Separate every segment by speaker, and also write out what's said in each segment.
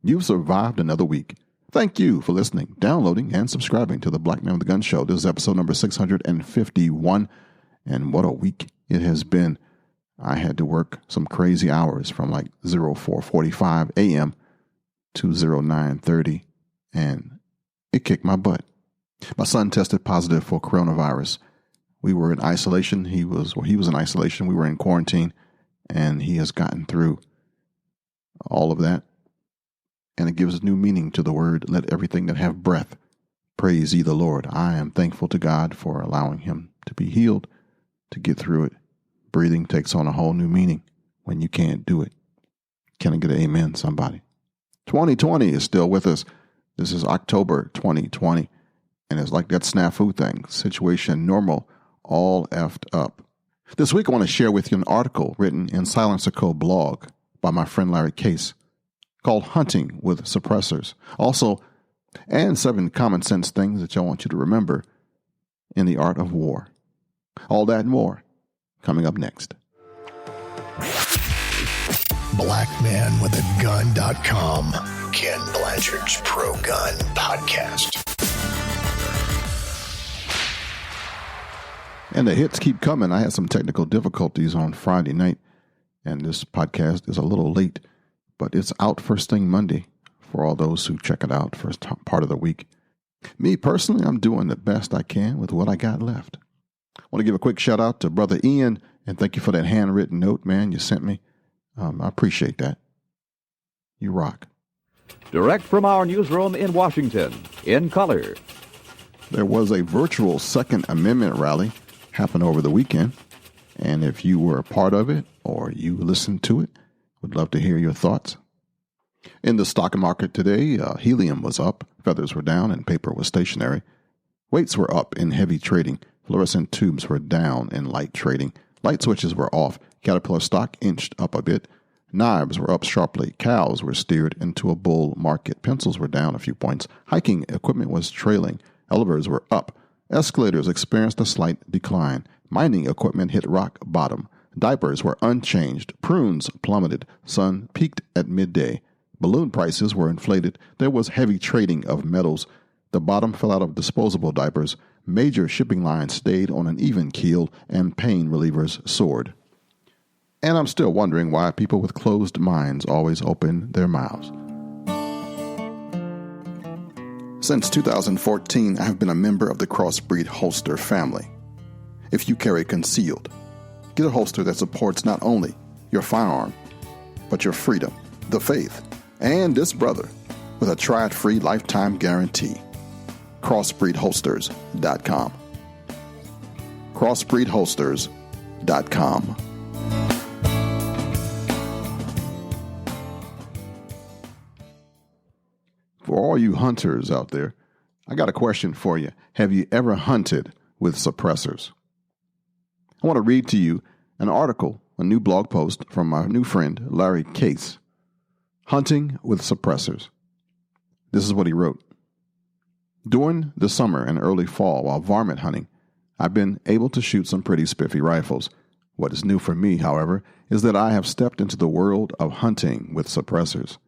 Speaker 1: You've survived another week. Thank you for listening, downloading, and subscribing to the Black Man with a Gun Show. This is episode number 651, and what a week it has been. I had to work some crazy hours from like 04:45 a.m. to 09:30, and it kicked my butt. My son tested positive for coronavirus. We were in isolation. He was in isolation. We were in quarantine, and he has gotten through all of that. And it gives new meaning to the word, let everything that have breath praise ye the Lord. I am thankful to God for allowing him to be healed, to get through it. Breathing takes on a whole new meaning when you can't do it. Can I get an amen, somebody? 2020 is still with us. This is October 2020, and it's like that snafu thing, situation normal, all effed up. This week I want to share with you an article written in Silencer Co. blog by my friend Larry Case, called Hunting with Suppressors. Also, and 7 common sense things that I want you to remember in the art of war. All that and more coming up next.
Speaker 2: BlackManWithAGun.com, Kenn Blanchard's Pro Gun Podcast.
Speaker 1: And the hits keep coming. I had some technical difficulties on Friday night, and this podcast is a little late. But it's out first thing Monday for all those who check it out first part of the week. Me personally, I'm doing the best I can with what I got left. I want to give a quick shout out to Brother Ian, and thank you for that handwritten note, man, you sent me. I appreciate that. You rock.
Speaker 3: Direct from our newsroom in Washington, in color.
Speaker 1: There was a virtual Second Amendment rally happen over the weekend, and if you were a part of it or you listened to it, would love to hear your thoughts. In the stock market today, helium was up, feathers were down, and paper was stationary. Weights were up in heavy trading. Fluorescent tubes were down in light trading. Light switches were off. Caterpillar stock inched up a bit. Knives were up sharply. Cows were steered into a bull market. Pencils were down a few points. Hiking equipment was trailing. Elevators were up. Escalators experienced a slight decline. Mining equipment hit rock bottom. Diapers were unchanged. Prunes plummeted. Sun peaked at midday. Balloon prices were inflated. There was heavy trading of metals. The bottom fell out of disposable diapers. Major shipping lines stayed on an even keel, and pain relievers soared. And I'm still wondering why people with closed minds always open their mouths. Since 2014, I have been a member of the Crossbreed holster family. If you carry concealed, get a holster that supports not only your firearm, but your freedom, the faith, and this brother with a try-it-free lifetime guarantee. CrossbreedHolsters.com. CrossbreedHolsters.com. For all you hunters out there, I got a question for you. Have you ever hunted with suppressors? I want to read to you an article, a new blog post from my new friend, Larry Case, Hunting with Suppressors. This is what he wrote. During the summer and early fall while varmint hunting, I've been able to shoot some pretty spiffy rifles. What is new for me, however, is that I have stepped into the world of hunting with suppressors.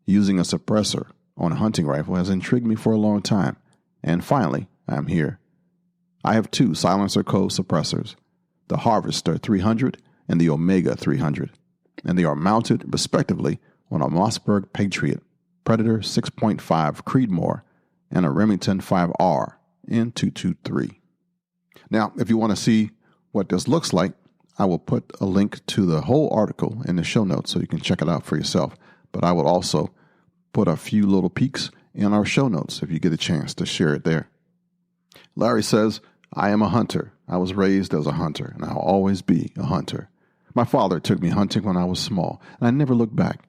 Speaker 1: Using a suppressor on a hunting rifle has intrigued me for a long time, and finally, I'm here. I have 2 Silencer Co. suppressors, the Harvester 300 and the Omega 300, and they are mounted, respectively, on a Mossberg Patriot, Predator 6.5 Creedmoor, and a Remington 5R in 223. Now, if you want to see what this looks like, I will put a link to the whole article in the show notes so you can check it out for yourself. But I will also put a few little peeks in our show notes if you get a chance to share it there. Larry says, I am a hunter. I was raised as a hunter, and I'll always be a hunter. My father took me hunting when I was small, and I never looked back.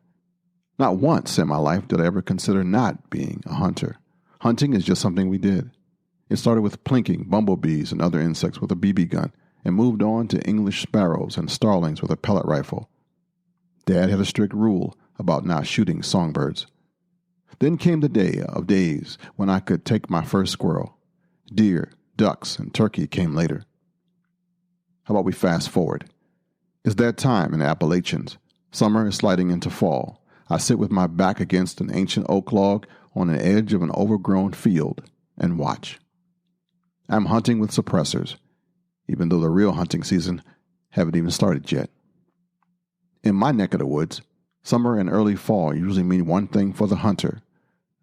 Speaker 1: Not once in my life did I ever consider not being a hunter. Hunting is just something we did. It started with plinking bumblebees and other insects with a BB gun, and moved on to English sparrows and starlings with a pellet rifle. Dad had a strict rule about not shooting songbirds. Then came the day of days when I could take my first squirrel. Deer, ducks, and turkey came later. How about we fast forward? It's that time in the Appalachians. Summer is sliding into fall. I sit with my back against an ancient oak log on the edge of an overgrown field and watch. I'm hunting with suppressors, even though the real hunting season haven't even started yet. In my neck of the woods, summer and early fall usually mean one thing for the hunter: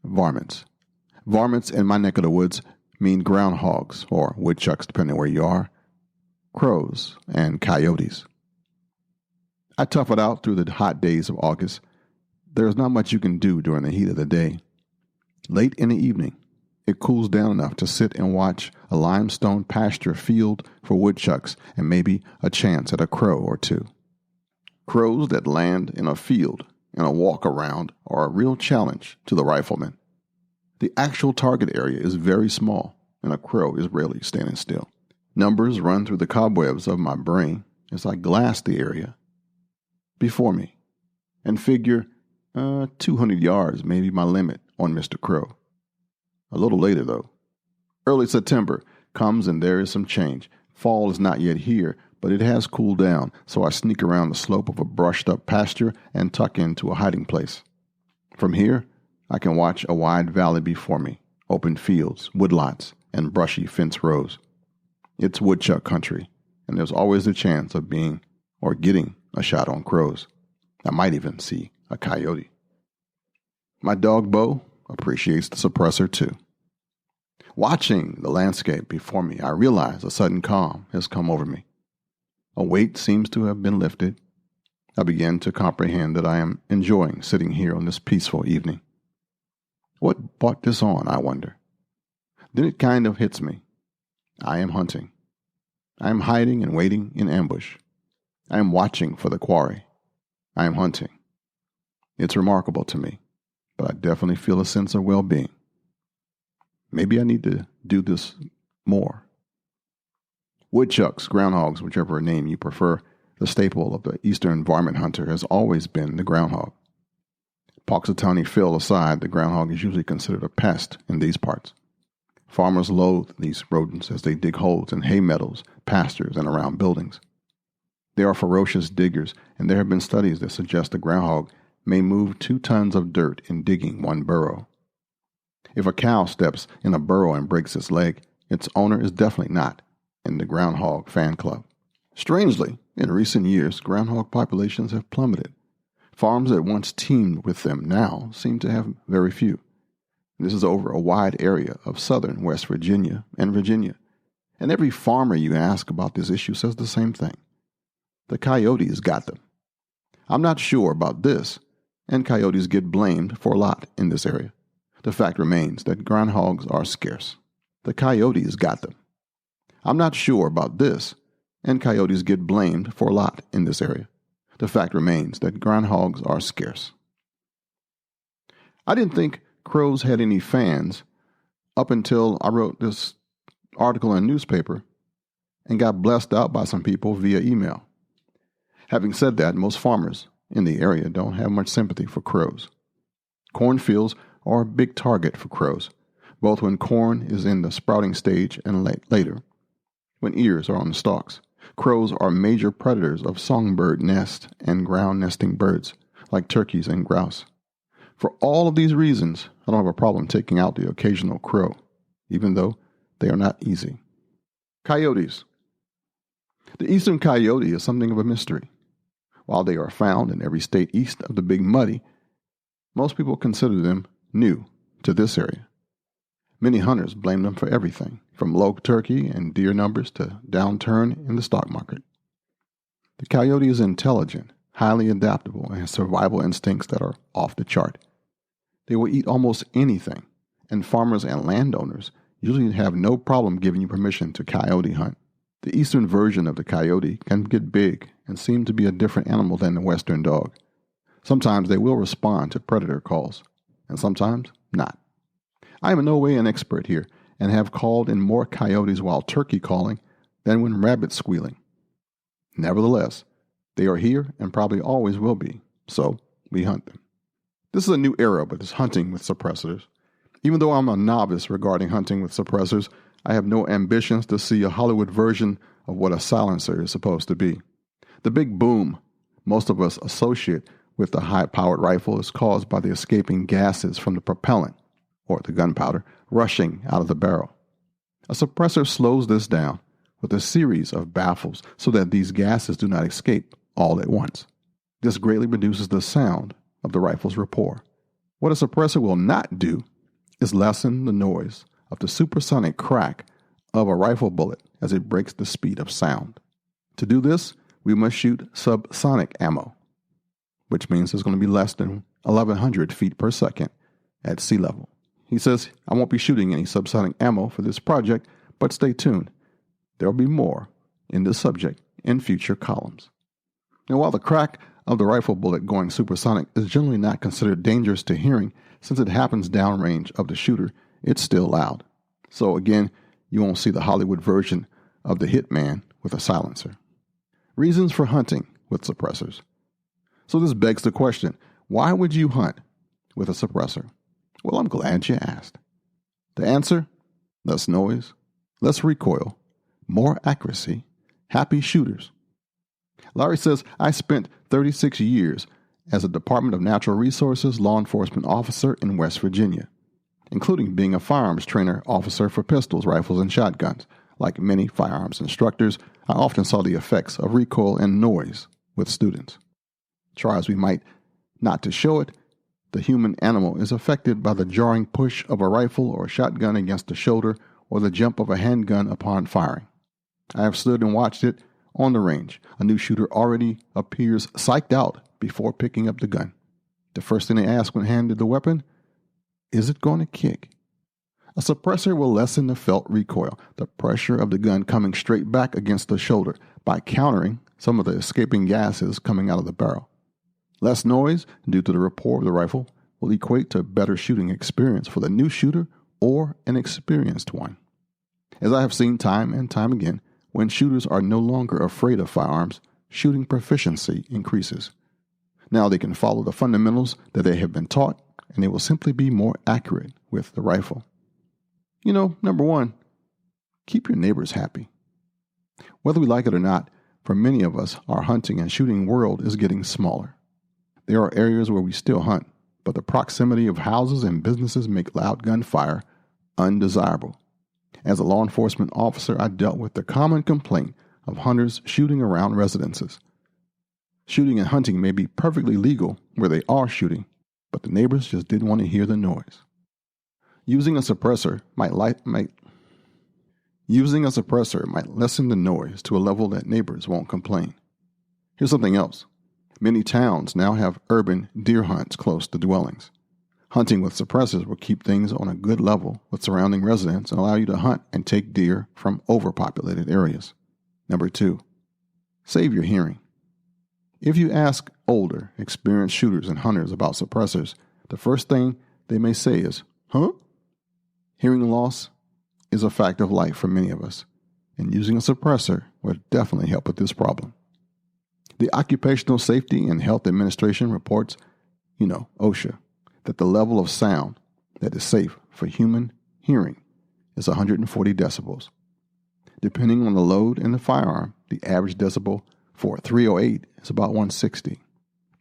Speaker 1: varmints. Varmints in my neck of the woods mean groundhogs, or woodchucks depending where you are, crows, and coyotes. I tough it out through the hot days of August. There's not much you can do during the heat of the day. Late in the evening, it cools down enough to sit and watch a limestone pasture field for woodchucks and maybe a chance at a crow or two. Crows that land in a field in a walk-around are a real challenge to the rifleman. The actual target area is very small, and a crow is rarely standing still. Numbers run through the cobwebs of my brain as I glass the area before me and figure 200 yards may be my limit on Mr. Crow. A little later, though. Early September comes and there is some change. Fall is not yet here, but it has cooled down, so I sneak around the slope of a brushed-up pasture and tuck into a hiding place. From here, I can watch a wide valley before me, open fields, woodlots, and brushy fence rows. It's woodchuck country, and there's always the chance of being or getting a shot on crows. I might even see a coyote. My dog Bo appreciates the suppressor too. Watching the landscape before me, I realize a sudden calm has come over me. A weight seems to have been lifted. I begin to comprehend that I am enjoying sitting here on this peaceful evening. What brought this on, I wonder? Then it kind of hits me. I am hunting. I am hiding and waiting in ambush. I am watching for the quarry. I am hunting. It's remarkable to me, but I definitely feel a sense of well-being. Maybe I need to do this more. Woodchucks, groundhogs, whichever name you prefer, the staple of the eastern varmint hunter has always been the groundhog. Poxitawney Phil aside, the groundhog is usually considered a pest in these parts. Farmers loathe these rodents as they dig holes in hay meadows, pastures, and around buildings. They are ferocious diggers, and there have been studies that suggest the groundhog may move 2 tons of dirt in digging one burrow. If a cow steps in a burrow and breaks its leg, its owner is definitely not in the groundhog fan club. Strangely, in recent years, groundhog populations have plummeted. Farms that once teemed with them now seem to have very few. This is over a wide area of southern West Virginia and Virginia. And every farmer you ask about this issue says the same thing. The coyotes got them. I'm not sure about this, and coyotes get blamed for a lot in this area. The fact remains that groundhogs are scarce. The coyotes got them. I'm not sure about this, and coyotes get blamed for a lot in this area. The fact remains that groundhogs are scarce. I didn't think crows had any fans up until I wrote this article in a newspaper and got blessed out by some people via email. Having said that, most farmers in the area don't have much sympathy for crows. Cornfields are a big target for crows, both when corn is in the sprouting stage and later, when ears are on the stalks. Crows are major predators of songbird nests and ground nesting birds, like turkeys and grouse. For all of these reasons, I don't have a problem taking out the occasional crow, even though they are not easy. Coyotes. The eastern coyote is something of a mystery. While they are found in every state east of the Big Muddy, most people consider them new to this area. Many hunters blame them for everything, from low turkey and deer numbers to downturn in the stock market. The coyote is intelligent, highly adaptable, and has survival instincts that are off the chart. They will eat almost anything, and farmers and landowners usually have no problem giving you permission to coyote hunt. The eastern version of the coyote can get big and seem to be a different animal than the western dog. Sometimes they will respond to predator calls, and sometimes not. I am in no way an expert here, and have called in more coyotes while turkey calling than when rabbit squealing. Nevertheless, they are here and probably always will be, so we hunt them. This is a new era, but it's hunting with suppressors. Even though I'm a novice regarding hunting with suppressors, I have no ambitions to see a Hollywood version of what a silencer is supposed to be. The big boom most of us associate with the high-powered rifle is caused by the escaping gases from the propellant, or the gunpowder, rushing out of the barrel. A suppressor slows this down with a series of baffles so that these gases do not escape all at once. This greatly reduces the sound of the rifle's rapport. What a suppressor will not do is lessen the noise of the supersonic crack of a rifle bullet as it breaks the speed of sound. To do this, we must shoot subsonic ammo, which means it's going to be less than 1,100 feet per second at sea level. He says, I won't be shooting any subsonic ammo for this project, but stay tuned. There will be more in this subject in future columns. Now, while the crack of the rifle bullet going supersonic is generally not considered dangerous to hearing since it happens downrange of the shooter, it's still loud. So again, you won't see the Hollywood version of the hitman with a silencer. Reasons for hunting with suppressors. So this begs the question, why would you hunt with a suppressor? Well, I'm glad you asked. The answer? Less noise, less recoil, more accuracy, happy shooters. Larry says, I spent 36 years as a Department of Natural Resources law enforcement officer in West Virginia, including being a firearms trainer officer for pistols, rifles, and shotguns. Like many firearms instructors, I often saw the effects of recoil and noise with students. Try as we might not to show it, the human animal is affected by the jarring push of a rifle or shotgun against the shoulder or the jump of a handgun upon firing. I have stood and watched it on the range. A new shooter already appears psyched out before picking up the gun. The first thing they ask when handed the weapon, is it going to kick? A suppressor will lessen the felt recoil, the pressure of the gun coming straight back against the shoulder, by countering some of the escaping gases coming out of the barrel. Less noise, due to the rapport of the rifle, will equate to a better shooting experience for the new shooter or an experienced one. As I have seen time and time again, when shooters are no longer afraid of firearms, shooting proficiency increases. Now they can follow the fundamentals that they have been taught, and they will simply be more accurate with the rifle. Number one, keep your neighbors happy. Whether we like it or not, for many of us, our hunting and shooting world is getting smaller. There are areas where we still hunt, but the proximity of houses and businesses make loud gunfire undesirable. As a law enforcement officer, I dealt with the common complaint of hunters shooting around residences. Shooting and hunting may be perfectly legal where they are shooting, but the neighbors just didn't want to hear the noise. Using a suppressor might lessen the noise to a level that neighbors won't complain. Here's something else. Many towns now have urban deer hunts close to dwellings. Hunting with suppressors will keep things on a good level with surrounding residents and allow you to hunt and take deer from overpopulated areas. Number 2, save your hearing. If you ask older, experienced shooters and hunters about suppressors, the first thing they may say is, huh? Hearing loss is a fact of life for many of us, and using a suppressor would definitely help with this problem. The Occupational Safety and Health Administration reports, OSHA, that the level of sound that is safe for human hearing is 140 decibels. Depending on the load in the firearm, the average decibel for a 308 is about 160.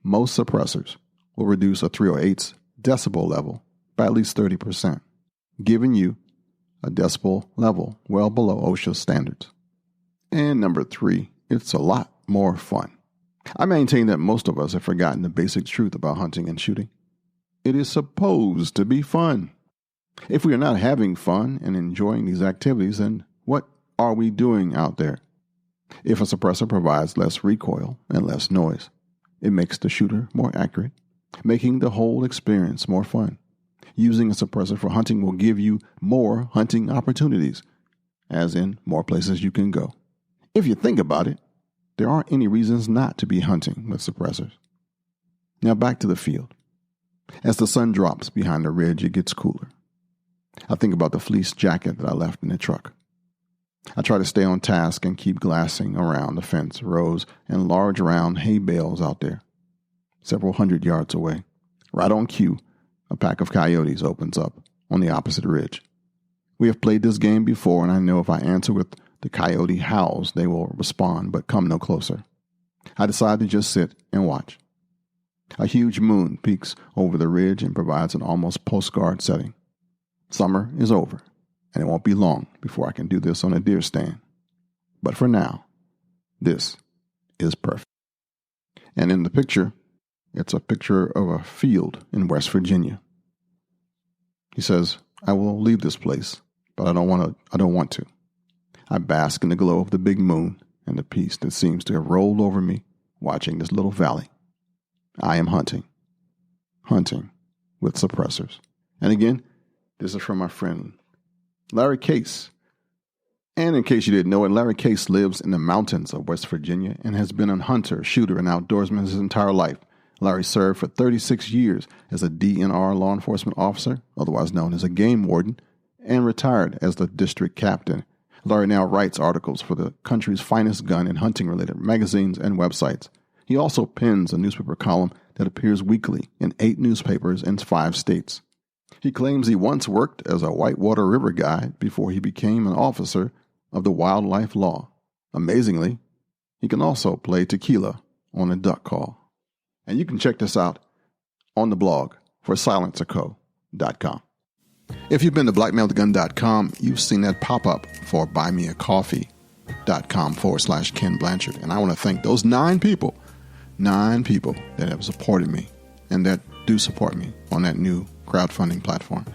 Speaker 1: Most suppressors will reduce a 308's decibel level by at least 30%, giving you a decibel level well below OSHA standards. And number 3, it's a lot more fun. I maintain that most of us have forgotten the basic truth about hunting and shooting. It is supposed to be fun. If we are not having fun and enjoying these activities, then what are we doing out there? If a suppressor provides less recoil and less noise, it makes the shooter more accurate, making the whole experience more fun. Using a suppressor for hunting will give you more hunting opportunities, as in more places you can go. If you think about it, there aren't any reasons not to be hunting with suppressors. Now back to the field. As the sun drops behind the ridge, it gets cooler. I think about the fleece jacket that I left in the truck. I try to stay on task and keep glassing around the fence rows and large round hay bales out there. Several hundred yards away, right on cue, a pack of coyotes opens up on the opposite ridge. We have played this game before, and I know if I answer with the coyote howls, they will respond but come no closer. I decide to just sit and watch. A huge moon peeks over the ridge and provides an almost postcard setting. Summer is over, and it won't be long before I can do this on a deer stand. But for now, this is perfect. And in the picture, it's a picture of a field in West Virginia. He says, I will leave this place, but I don't want to. I bask in the glow of the big moon and the peace that seems to have rolled over me watching this little valley. I am hunting with suppressors. And again, this is from my friend Larry Case. And in case you didn't know it, Larry Case lives in the mountains of West Virginia and has been a hunter, shooter, and outdoorsman his entire life. Larry served for 36 years as a DNR law enforcement officer, otherwise known as a game warden, and retired as the district captain. Larry now writes articles for the country's finest gun and hunting-related magazines and websites. He also pens a newspaper column that appears weekly in 8 newspapers in 5 states. He claims he once worked as a whitewater river guide before he became an officer of the wildlife law. Amazingly, he can also play tequila on a duck call. And you can check this out on the blog for silencerco.com. If you've been to blackmailthegun.com, you've seen that pop up for buymeacoffee.com/Kenn Blanchard. And I want to thank those 9 people that have supported me and that do support me on that new crowdfunding platform.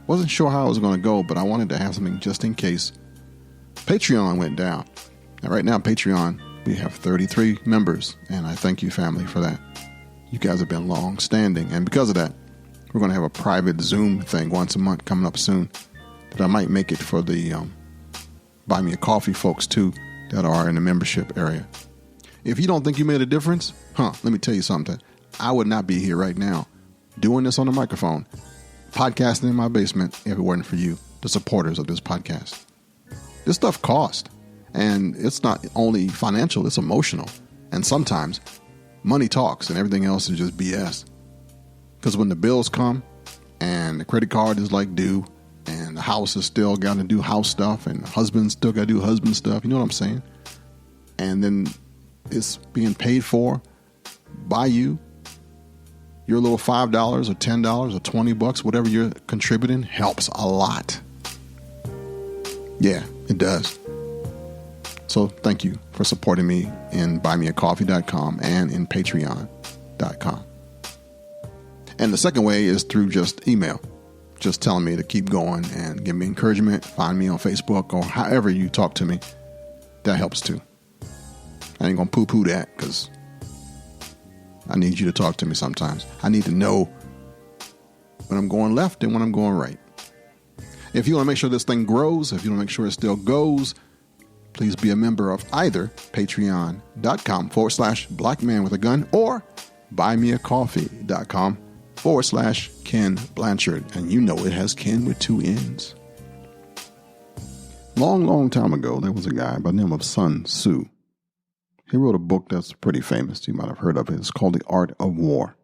Speaker 1: Wasn't sure how it was going to go, but I wanted to have something just in case. Patreon went down. And right now, Patreon, we have 33 members, and I thank you, family, for that. You guys have been long-standing, and because of that, we're going to have a private Zoom thing once a month coming up soon that I might make it for the Buy Me a Coffee folks, too, that are in the membership area. If you don't think you made a difference, let me tell you something. I would not be here right now doing this on the microphone, podcasting in my basement if it weren't for you, the supporters of this podcast. This stuff costs, and it's not only financial, it's emotional, and sometimes money talks and everything else is just BS. Because when the bills come and the credit card is like due and the house is still got to do house stuff and the husband still got to do husband stuff, you know what I'm saying? And then it's being paid for by you. Your little $5 or $10 or $20, whatever you're contributing, helps a lot. Yeah, it does. So thank you for supporting me in buymeacoffee.com and in patreon.com. And the second way is through just email, just telling me to keep going and give me encouragement. Find me on Facebook or however you talk to me. That helps too. I ain't going to poo-poo that because I need you to talk to me sometimes. I need to know when I'm going left and when I'm going right. If you want to make sure this thing grows, if you want to make sure it still goes, please be a member of either patreon.com/blackmanwithagun or buymeacoffee.com/Kenn Blanchard. And you know it has Ken with 2 N's. Long time ago, there was a guy by the name of Sun Tzu. He wrote a book that's pretty famous. You might have heard of it. It's called The Art of War.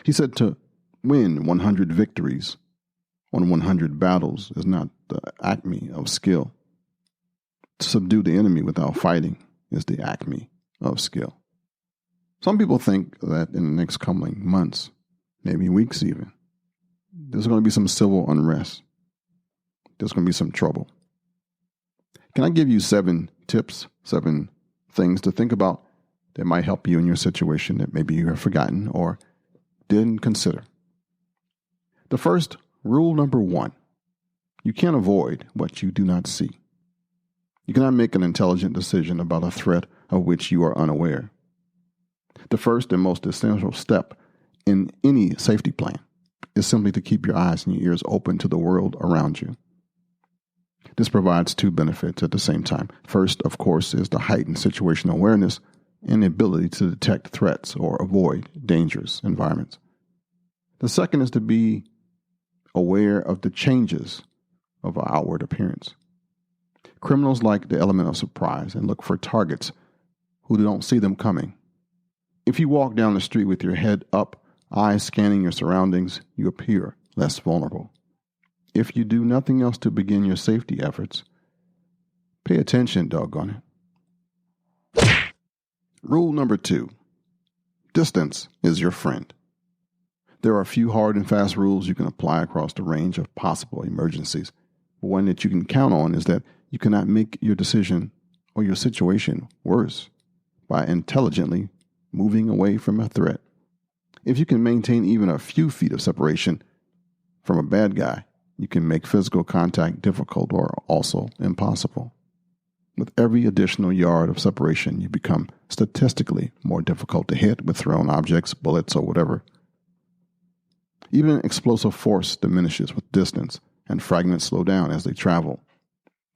Speaker 1: He said to win 100 victories on 100 battles is not the acme of skill. To subdue the enemy without fighting is the acme of skill. Some people think that in the next coming months, maybe weeks even, there's going to be some civil unrest. There's going to be some trouble. Can I give you 7 tips, 7 things to think about that might help you in your situation that maybe you have forgotten or didn't consider? The first, rule number 1, you can't avoid what you do not see. You cannot make an intelligent decision about a threat of which you are unaware. The first and most essential step in any safety plan is simply to keep your eyes and your ears open to the world around you. This provides 2 benefits at the same time. First, of course, is the heightened situational awareness and the ability to detect threats or avoid dangerous environments. The second is to be aware of the changes of our outward appearance. Criminals like the element of surprise and look for targets who don't see them coming. If you walk down the street with your head up, eyes scanning your surroundings, you appear less vulnerable. If you do nothing else to begin your safety efforts, pay attention, doggone it. Rule number 2, Distance is your friend. There are a few hard and fast rules you can apply across the range of possible emergencies. But one that you can count on is that you cannot make your decision or your situation worse by intelligently moving away from a threat. If you can maintain even a few feet of separation from a bad guy, you can make physical contact difficult or also impossible. With every additional yard of separation, you become statistically more difficult to hit with thrown objects, bullets, or whatever. Even explosive force diminishes with distance, and fragments slow down as they travel.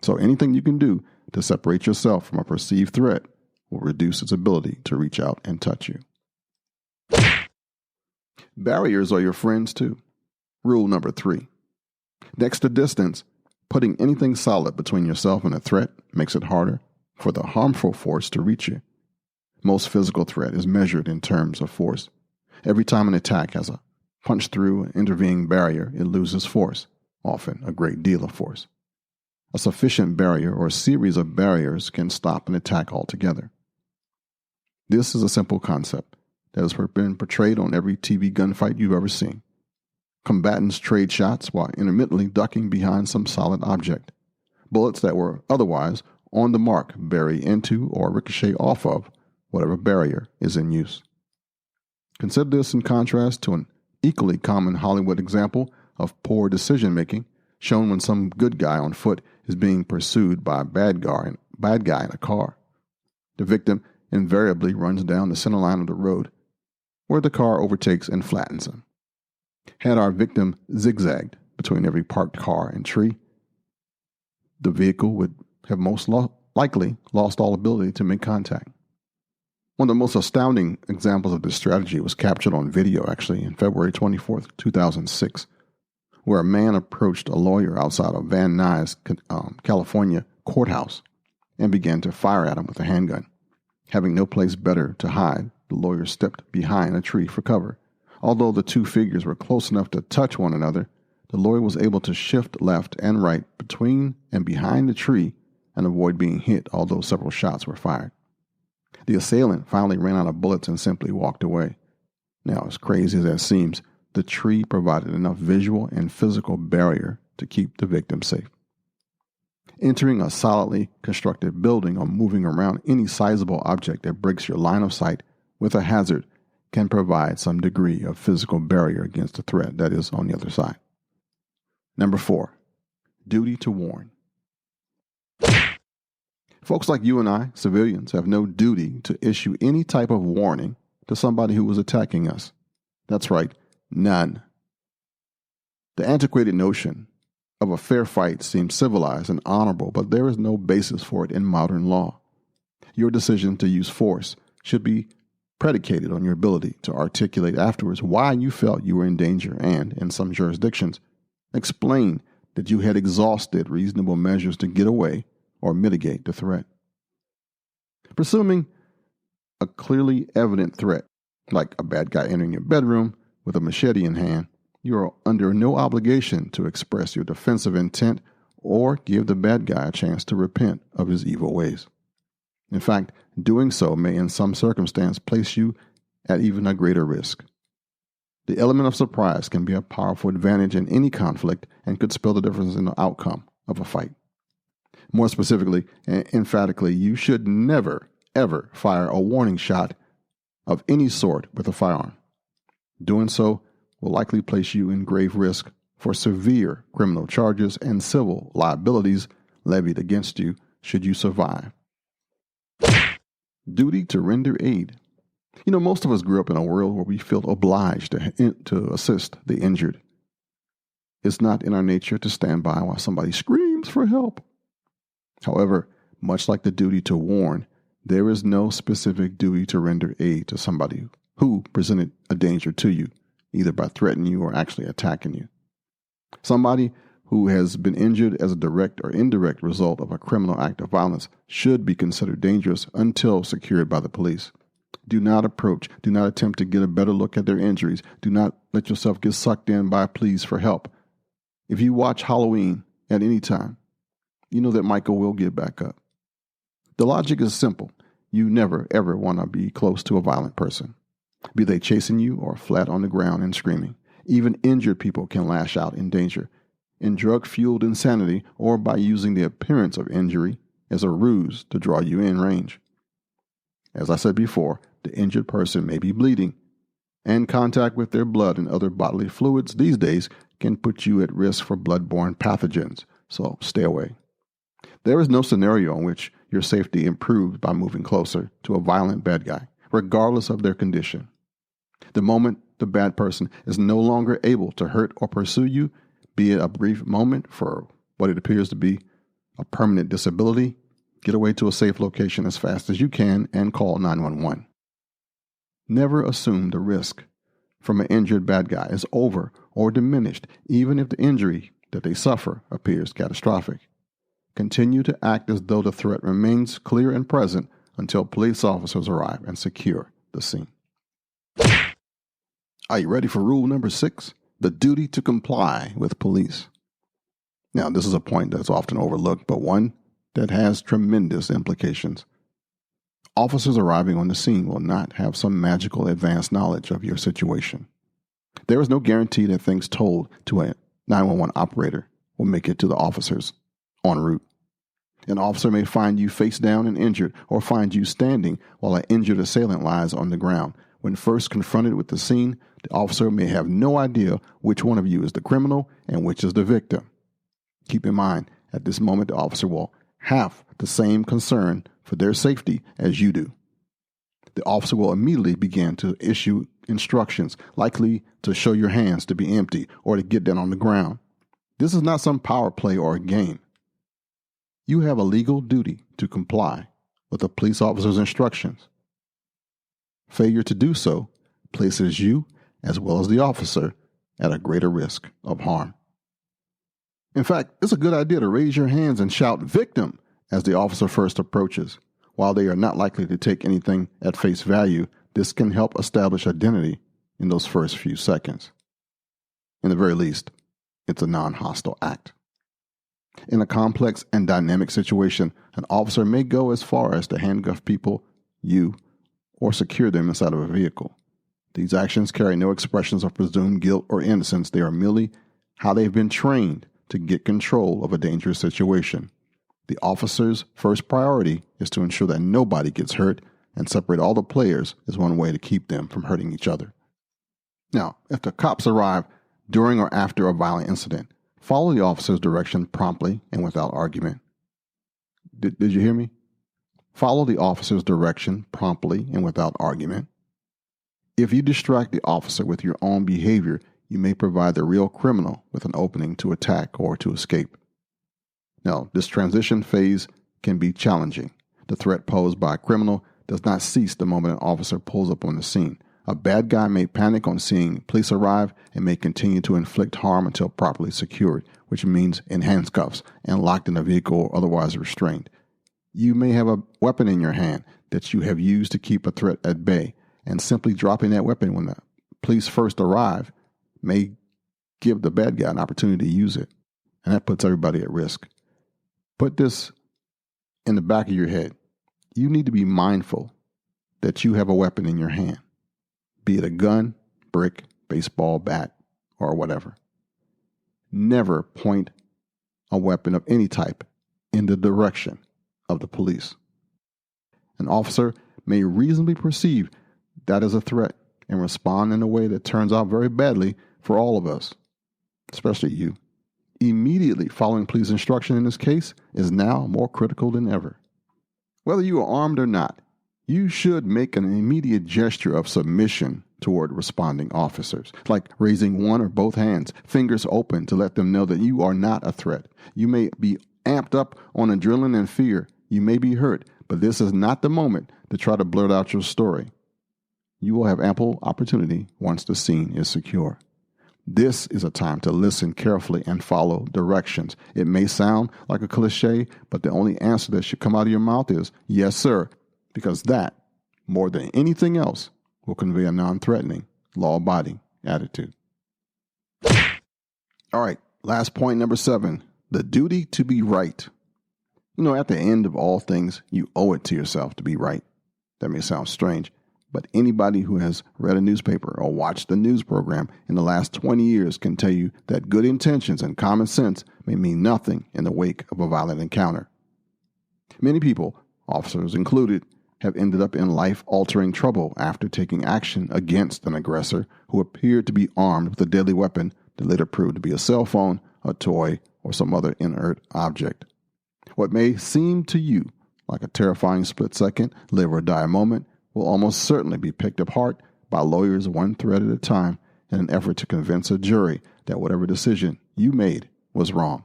Speaker 1: So anything you can do to separate yourself from a perceived threat will reduce its ability to reach out and touch you. Barriers are your friends too. Rule number 3. Next to distance, putting anything solid between yourself and a threat makes it harder for the harmful force to reach you. Most physical threat is measured in terms of force. Every time an attack has a punch through an intervening barrier, it loses force, often a great deal of force. A sufficient barrier or a series of barriers can stop an attack altogether. This is a simple concept that has been portrayed on every TV gunfight you've ever seen. Combatants trade shots while intermittently ducking behind some solid object. Bullets that were otherwise on the mark bury into or ricochet off of whatever barrier is in use. Consider this in contrast to an equally common Hollywood example of poor decision-making shown when some good guy on foot is being pursued by a bad guy in a car. The victim invariably runs down the center line of the road, where the car overtakes and flattens him. Had our victim zigzagged between every parked car and tree, the vehicle would have most likely lost all ability to make contact. One of the most astounding examples of this strategy was captured on video, actually, in February 24th, 2006, where a man approached a lawyer outside of Van Nuys, California courthouse and began to fire at him with a handgun. Having no place better to hide, the lawyer stepped behind a tree for cover. Although the two figures were close enough to touch one another, the lawyer was able to shift left and right between and behind the tree and avoid being hit, although several shots were fired. The assailant finally ran out of bullets and simply walked away. Now, as crazy as that seems, the tree provided enough visual and physical barrier to keep the victim safe. Entering a solidly constructed building or moving around any sizable object that breaks your line of sight with a hazard can provide some degree of physical barrier against the threat that is on the other side. Number 4, duty to warn. Folks like you and I, civilians, have no duty to issue any type of warning to somebody who is attacking us. That's right, none. The antiquated notion of a fair fight seems civilized and honorable, but there is no basis for it in modern law. Your decision to use force should be predicated on your ability to articulate afterwards why you felt you were in danger and, in some jurisdictions, explain that you had exhausted reasonable measures to get away or mitigate the threat. Presuming a clearly evident threat, like a bad guy entering your bedroom with a machete in hand, you are under no obligation to express your defensive intent or give the bad guy a chance to repent of his evil ways. In fact, doing so may in some circumstance place you at even a greater risk. The element of surprise can be a powerful advantage in any conflict and could spell the difference in the outcome of a fight. More specifically and emphatically, you should never, ever fire a warning shot of any sort with a firearm. Doing so will likely place you in grave risk for severe criminal charges and civil liabilities levied against you should you survive. Duty to render aid. Most of us grew up in a world where we feel obliged to assist the injured. It's not in our nature to stand by while somebody screams for help. However, much like the duty to warn, there is no specific duty to render aid to somebody who presented a danger to you, either by threatening you or actually attacking you. Somebody who has been injured as a direct or indirect result of a criminal act of violence should be considered dangerous until secured by the police. Do not attempt to get a better look at their injuries. Do not let yourself get sucked in by pleas for help. If you watch Halloween at any time, you know that Michael will get back up. The logic is simple. You never, ever want to be close to a violent person. be they chasing you or flat on the ground and screaming. Even injured people can lash out in danger, in drug-fueled insanity, or by using the appearance of injury as a ruse to draw you in range. As I said before, the injured person may be bleeding, and contact with their blood and other bodily fluids these days can put you at risk for blood-borne pathogens, so stay away. There is no scenario in which your safety improves by moving closer to a violent bad guy, regardless of their condition. The moment the bad person is no longer able to hurt or pursue you, be it a brief moment for what it appears to be a permanent disability, get away to a safe location as fast as you can and call 911. Never assume the risk from an injured bad guy is over or diminished, even if the injury that they suffer appears catastrophic. Continue to act as though the threat remains clear and present until police officers arrive and secure the scene. Are you ready for rule number 6? The duty to comply with police. Now, this is a point that's often overlooked, but one that has tremendous implications. Officers arriving on the scene will not have some magical advanced knowledge of your situation. There is no guarantee that things told to a 911 operator will make it to the officers en route. An officer may find you face down and injured, or find you standing while an injured assailant lies on the ground. When first confronted with the scene, the officer may have no idea which one of you is the criminal and which is the victim. Keep in mind, at this moment, the officer will have the same concern for their safety as you do. The officer will immediately begin to issue instructions, likely to show your hands to be empty or to get down on the ground. This is not some power play or a game. You have a legal duty to comply with a police officer's instructions. Failure to do so places you, as well as the officer, at a greater risk of harm. In fact, it's a good idea to raise your hands and shout "victim" as the officer first approaches. While they are not likely to take anything at face value, this can help establish identity in those first few seconds. In the very least, it's a non-hostile act. In a complex and dynamic situation, an officer may go as far as to handcuff people, you, or secure them inside of a vehicle. These actions carry no expressions of presumed guilt or innocence. They are merely how they've been trained to get control of a dangerous situation. The officer's first priority is to ensure that nobody gets hurt, and separate all the players is one way to keep them from hurting each other. Now, if the cops arrive during or after a violent incident, follow the officer's direction promptly and without argument. Did you hear me? Follow the officer's direction promptly and without argument. If you distract the officer with your own behavior, you may provide the real criminal with an opening to attack or to escape. Now, this transition phase can be challenging. The threat posed by a criminal does not cease the moment an officer pulls up on the scene. A bad guy may panic on seeing police arrive and may continue to inflict harm until properly secured, which means in handcuffs and locked in a vehicle or otherwise restrained. You may have a weapon in your hand that you have used to keep a threat at bay, and simply dropping that weapon when the police first arrive may give the bad guy an opportunity to use it, and that puts everybody at risk. Put this in the back of your head. You need to be mindful that you have a weapon in your hand, be it a gun, brick, baseball bat, or whatever. Never point a weapon of any type in the direction of the police. An officer may reasonably perceive that as a threat and respond in a way that turns out very badly for all of us, especially you. Immediately following police instruction in this case is now more critical than ever. Whether you are armed or not, you should make an immediate gesture of submission toward responding officers, like raising one or both hands, fingers open, to let them know that you are not a threat. You may be amped up on adrenaline and fear. You may be hurt, but this is not the moment to try to blurt out your story. You will have ample opportunity once the scene is secure. This is a time to listen carefully and follow directions. It may sound like a cliche, but the only answer that should come out of your mouth is, "Yes, sir," because that, more than anything else, will convey a non-threatening, law-abiding attitude. All right, last point, number 7, the duty to be right. At the end of all things, you owe it to yourself to be right. That may sound strange, But anybody who has read a newspaper or watched a news program in the last 20 years can tell you that good intentions and common sense may mean nothing in the wake of a violent encounter. Many people, officers included, have ended up in life-altering trouble after taking action against an aggressor who appeared to be armed with a deadly weapon that later proved to be a cell phone, a toy, or some other inert object. What may seem to you like a terrifying split-second, live-or-die moment will almost certainly be picked apart by lawyers one thread at a time in an effort to convince a jury that whatever decision you made was wrong.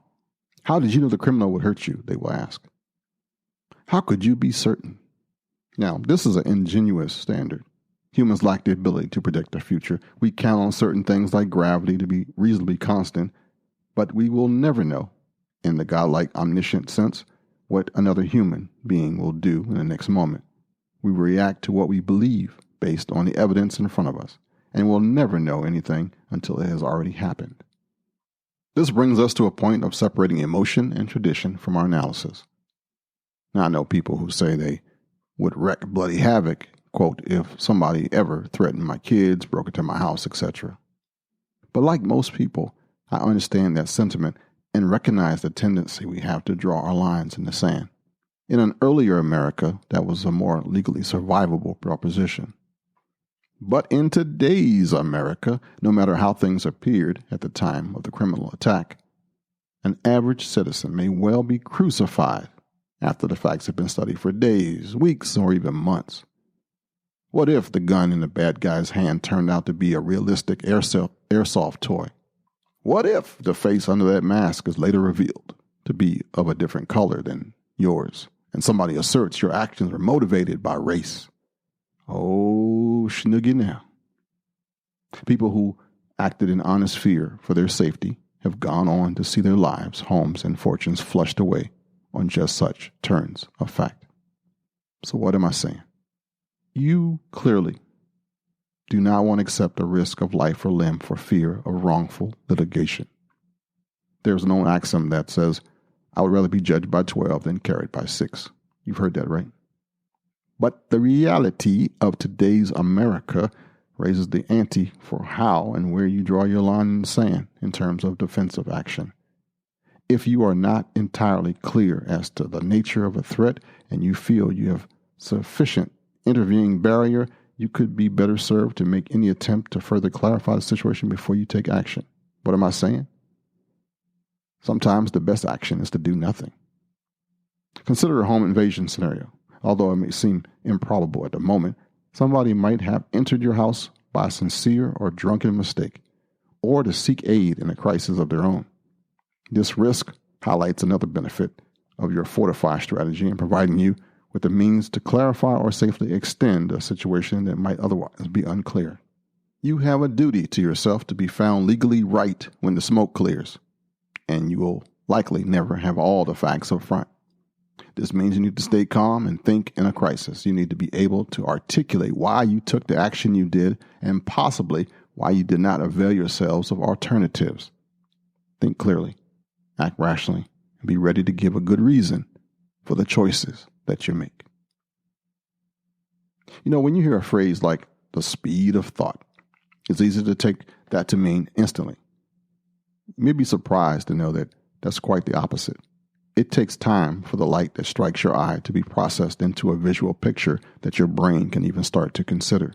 Speaker 1: How did you know the criminal would hurt you, they will ask. How could you be certain? Now, this is an ingenuous standard. Humans lack the ability to predict the future. We count on certain things like gravity to be reasonably constant, but we will never know, in the godlike omniscient sense, what another human being will do in the next moment. We react to what we believe based on the evidence in front of us, and we'll never know anything until it has already happened. This brings us to a point of separating emotion and tradition from our analysis. Now, I know people who say they would wreak bloody havoc, quote, if somebody ever threatened my kids, broke into my house, etc. But like most people, I understand that sentiment and recognize the tendency we have to draw our lines in the sand. In an earlier America, that was a more legally survivable proposition. But in today's America, no matter how things appeared at the time of the criminal attack, an average citizen may well be crucified after the facts have been studied for days, weeks, or even months. What if the gun in the bad guy's hand turned out to be a realistic airsoft toy? What if the face under that mask is later revealed to be of a different color than yours, and somebody asserts your actions were motivated by race? Oh, snoogie now. People who acted in honest fear for their safety have gone on to see their lives, homes, and fortunes flushed away on just such turns of fact. So what am I saying? You clearly do not want to accept a risk of life or limb for fear of wrongful litigation. There's an old axiom that says, I would rather be judged by 12 than carried by 6. You've heard that, right? But the reality of today's America raises the ante for how and where you draw your line in the sand in terms of defensive action. If you are not entirely clear as to the nature of a threat and you feel you have sufficient intervening barrier, you could be better served to make any attempt to further clarify the situation before you take action. What am I saying? Sometimes the best action is to do nothing. Consider a home invasion scenario. Although it may seem improbable at the moment, somebody might have entered your house by a sincere or drunken mistake, or to seek aid in a crisis of their own. This risk highlights another benefit of your fortify strategy in providing you with the means to clarify or safely extend a situation that might otherwise be unclear. You have a duty to yourself to be found legally right when the smoke clears, and you will likely never have all the facts up front. This means you need to stay calm and think in a crisis. You need to be able to articulate why you took the action you did and possibly why you did not avail yourselves of alternatives. Think clearly, act rationally, and be ready to give a good reason for the choices that you make. You know, when you hear a phrase like the speed of thought, it's easy to take that to mean instantly. You may be surprised to know that that's quite the opposite. It takes time for the light that strikes your eye to be processed into a visual picture that your brain can even start to consider.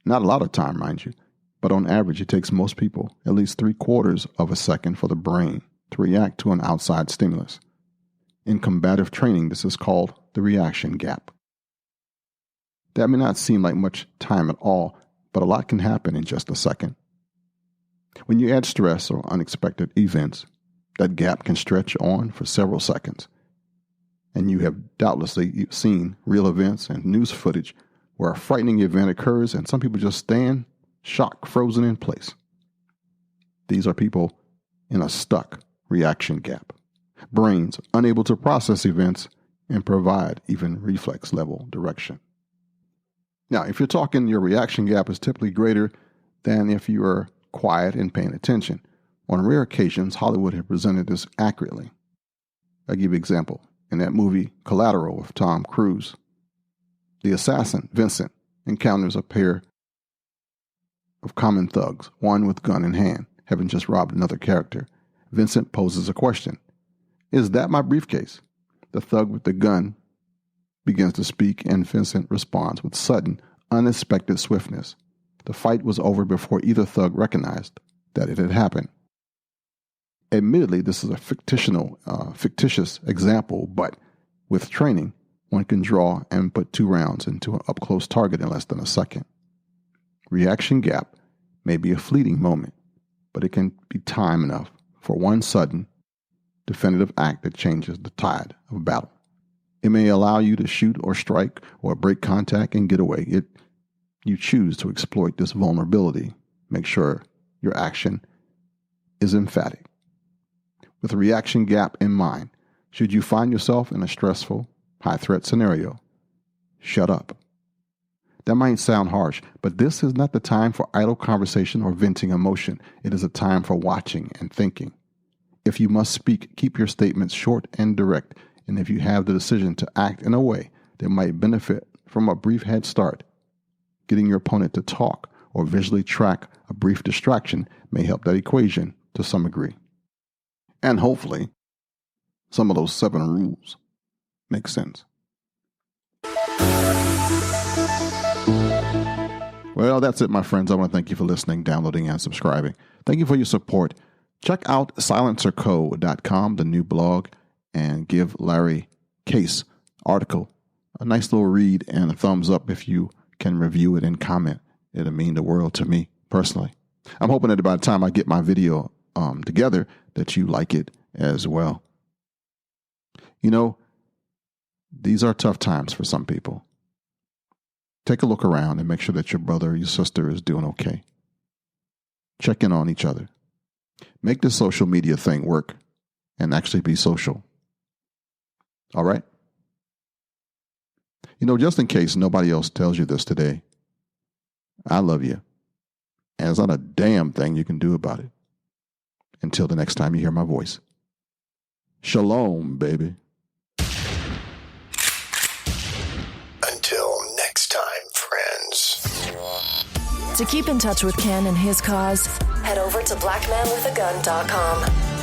Speaker 1: Not a lot of time, mind you, but on average it takes most people at least 3/4 of a second for the brain to react to an outside stimulus. In combative training, this is called the reaction gap. That may not seem like much time at all, but a lot can happen in just a second. When you add stress or unexpected events, that gap can stretch on for several seconds. And you have doubtlessly seen real events and news footage where a frightening event occurs and some people just stand shocked, frozen in place. These are people in a stuck reaction gap. Brains unable to process events and provide even reflex level direction. Now, if you're talking, your reaction gap is typically greater than if you are quiet and paying attention. On rare occasions, Hollywood had presented this accurately. I'll give you an example. In that movie, Collateral with Tom Cruise, the assassin, Vincent, encounters a pair of common thugs, one with gun in hand, having just robbed another character. Vincent poses a question. Is that my briefcase? The thug with the gun begins to speak, and Vincent responds with sudden, unexpected swiftness. The fight was over before either thug recognized that it had happened. Admittedly, this is a fictitious example, but with training, one can draw and put 2 rounds into an up-close target in less than a second. Reaction gap may be a fleeting moment, but it can be time enough for one sudden, definitive act that changes the tide of battle. It may allow you to shoot or strike or break contact and get away. You choose to exploit this vulnerability. Make sure your action is emphatic. With a reaction gap in mind, should you find yourself in a stressful, high-threat scenario, shut up. That might sound harsh, but this is not the time for idle conversation or venting emotion. It is a time for watching and thinking. If you must speak, keep your statements short and direct, and if you have the decision to act in a way that might benefit from a brief head start, getting your opponent to talk or visually track a brief distraction may help that equation to some degree. And hopefully, some of those 7 rules make sense. Well, that's it, my friends. I want to thank you for listening, downloading, and subscribing. Thank you for your support. Check out silencerco.com, the new blog, and give Larry Case article a nice little read and a thumbs up if you can review it and comment. It'll mean the world to me personally. I'm hoping that by the time I get my video together that you like it as well. You know, these are tough times for some people. Take a look around and make sure that your brother or your sister is doing okay. Check in on each other. Make this social media thing work and actually be social. All right? You know, just in case nobody else tells you this today, I love you. And there's not a damn thing you can do about it. Until the next time you hear my voice. Shalom, baby.
Speaker 2: Until next time, friends.
Speaker 4: To keep in touch with Kenn and his cause, head over to blackmanwithagun.com.